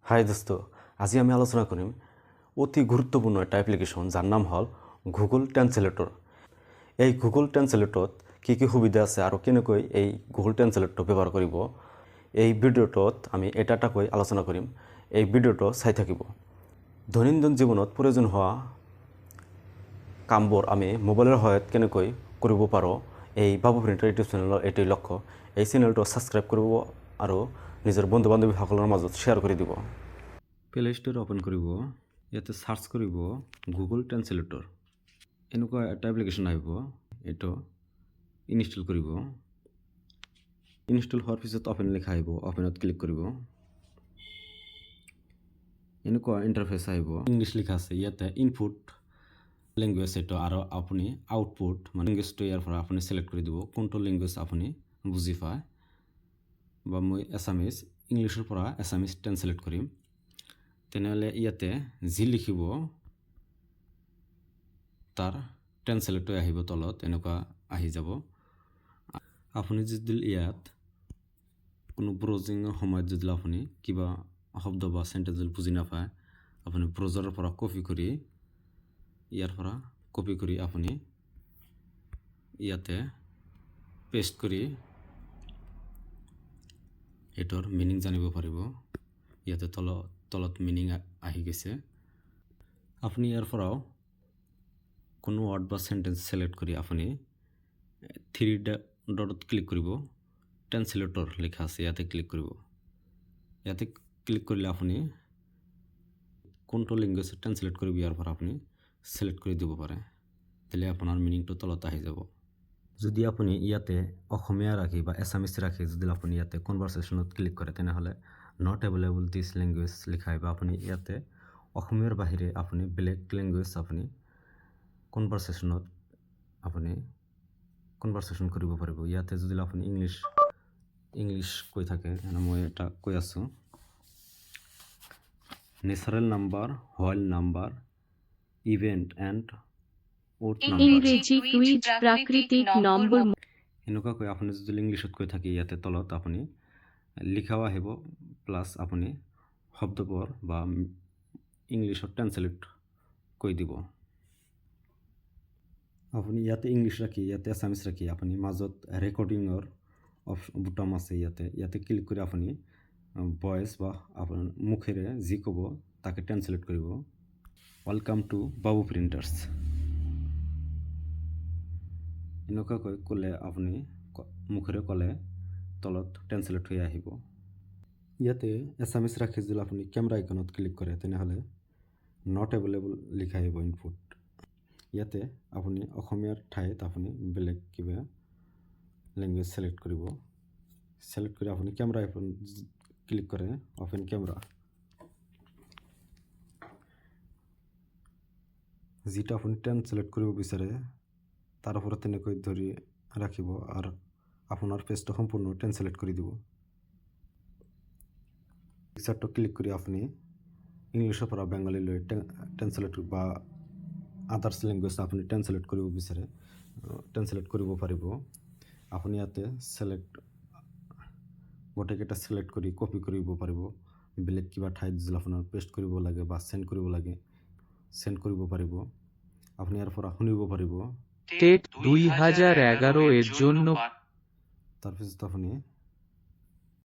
হাই দোস্ত, আজি আমি আলোচনা কৰিম অতি গুৰুত্বপূৰ্ণ এটা এপ্লিকেশ্যন যাৰ নাম হ'ল গুগল ট্ৰান্সলেটৰ। এই গুগল ট্ৰান্সলেটত কি কি সুবিধা আছে আৰু কেনেকৈ এই গুগল ট্ৰান্সলেটটো ব্যৱহাৰ কৰিব, এই ভিডিঅ'টোত আমি এটাকৈ আলোচনা কৰিম। এই ভিডিঅ'টো চাই থাকিব। দৈনন্দিন জীৱনত প্ৰয়োজন হোৱা কামবোৰ আমি মোবাইলৰ সহায়ত কেনেকৈ কৰিব পাৰোঁ, এই বাবু প্ৰিণ্টাৰ ইউটিউব চেনেলৰ এইটোৱেই লক্ষ্য। এই চেনেলটো ছাবস্ক্ৰাইব কৰিব আৰু নিজৰ বন্ধু বান্ধৱীসকলৰ মাজত শ্বেয়াৰ কৰি দিব। প্লে ষ্ট'ৰ অ'পেন কৰিব, ইয়াতে চাৰ্চ কৰিব গুগল ট্ৰান্সলেটৰ। এনেকুৱা এটা এপ্লিকেশ্যন আহিব, এইটো ইনষ্টল কৰিব। ইনষ্টল হোৱাৰ পিছত অ'পেন লিখা আহিব, অ'পেনত ক্লিক কৰিব। এনেকুৱা ইণ্টাৰফেচ আহিব, ইংলিছ লিখা আছে। ইয়াতে ইনপুট লেংগুৱেজ এইটো আৰু আপুনি আউটপুট মানে লেংগুৱেজটো ইয়াৰ পৰা আপুনি চিলেক্ট কৰি দিব, কোনটো লেংগুৱেজ আপুনি বুজি পায়। বা মই আছামিজ, ইংলিছৰ পৰা আছামিজ ট্ৰান্সলেট কৰিম। তেনেহ'লে ইয়াতে যি লিখিব তাৰ ট্ৰান্সলেটটো আহিব তলত, এনেকুৱা আহি যাব। আপুনি যদি ইয়াত কোনো ব্ৰাউজিঙৰ সময়ত যদি আপুনি কিবা শব্দ বা চেণ্টেঞ্চ বুজি নাপায়, আপুনি ব্ৰাউজাৰৰ পৰা কপি কৰি ইয়াৰ পৰা কপি কৰি আপুনি ইয়াতে পেষ্ট কৰি এইটোৰ মিনিং জানিব পাৰিব। ইয়াতে তলত মিনিং আহি গৈছে। আপুনি ইয়াৰ পৰাও কোনো ৱাৰ্ড বা চেণ্টেঞ্চ চিলেক্ট কৰি আপুনি 3 ডটত ক্লিক কৰিব, ট্ৰান্সলেটৰ লিখা আছে, ইয়াতে ক্লিক কৰিব। ইয়াতে ক্লিক কৰিলে আপুনি কোনটো লেংগুৱেজ ট্ৰান্সলেট কৰিব ইয়াৰ পৰা আপুনি চিলেক্ট কৰি দিব পাৰে। তেতিয়াহ'লে আপোনাৰ মিনিংটো তলত আহি যাব। যদি আপুনি ইয়াতে অসমীয়া ৰাখি বা এছামিজ ৰাখি যদি আপুনি ইয়াতে কনভাৰচেশ্যনত ক্লিক কৰে, তেনেহ'লে নট এভেইলেবল দিছ লেংগুৱেজ লিখা আহিব। আপুনি ইয়াতে অসমীয়াৰ বাহিৰে আপুনি বেলেগ লেংগুৱেজ আপুনি কনভাৰচেশ্যনত আপুনি কনভাৰচেশ্যন কৰিব পাৰিব। ইয়াতে যদি আপুনি ইংলিছ কৈ থাকে, মই এটা কৈ আছোঁ, natural number, whole number, even and odd ইংৰেজি কুইজ প্ৰাকৃতিক নম্বৰ। এনেকুৱাকৈ আপুনি যদি ইংলিছত কৈ থাকে, ইয়াতে তলত আপুনি লিখাও আহিব, প্লাছ আপুনি শব্দবোৰ বা ইংলিছত ট্ৰান্সলেট কৰি দিব। আপুনি ইয়াতে ইংলিছ ৰাখি ইয়াতে আছামিজ ৰাখি আপুনি মাজত ৰেকৰ্ডিঙৰ বুটাম আছে, ইয়াতে ক্লিক কৰি আপুনি ভইচ বা আপোনাৰ মুখেৰে যি ক'ব তাকে ট্ৰান্সলেট কৰিব। ৱেলকাম টু বাবু প্ৰিণ্টাৰ্ছ এনেকুৱাকৈ ক'লে আপুনি মুখেৰে ক'লে তলত ট্ৰান্সলেট হৈ আহিব। ইয়াতে এছামিজ ৰাখি যদি আপুনি কেমেৰা আইকনত ক্লিক কৰে, তেনেহ'লে নট এভেইলেবল লিখা আহিব ইনপুট। ইয়াতে আপুনি অসমীয়াৰ ঠাইত আপুনি বেলেগ কিবা লেংগুৱেজ চিলেক্ট কৰিব। চিলেক্ট কৰি আপুনি কেমেৰা আইকন ক্লিক কৰে, অ'পেন কেমেৰা। যিটো আপুনি ট্ৰান্সলেট কৰিব বিচাৰে তাৰ ওপৰত তেনেকৈ ধৰি ৰাখিব আৰু আপোনাৰ পেজটো সম্পূৰ্ণ ট্ৰান্সলেট কৰি দিব। পিকচাৰটো ক্লিক কৰি আপুনি ইংলিছৰ পৰা বেংগলীলৈ ট্ৰান্সলেট বা আদাৰ্ছ লেংগুৱেজ আপুনি ট্ৰান্সলেট কৰিব বিচাৰে, ট্ৰান্সলেট কৰিব পাৰিব। আপুনি ইয়াতে গোটেইকেইটা চিলেক্ট কৰি কপি কৰিব পাৰিব। বেলেগ কিবা ঠাইত যদি আপোনাৰ পেষ্ট কৰিব লাগে বা চেণ্ড কৰিব লাগে, চেণ্ড কৰিব পাৰিব। আপনি ইয়াৰ পৰা শুনিব পাৰিব। টেট 2011 এৰ জন্য তাৰপিছত আপুনি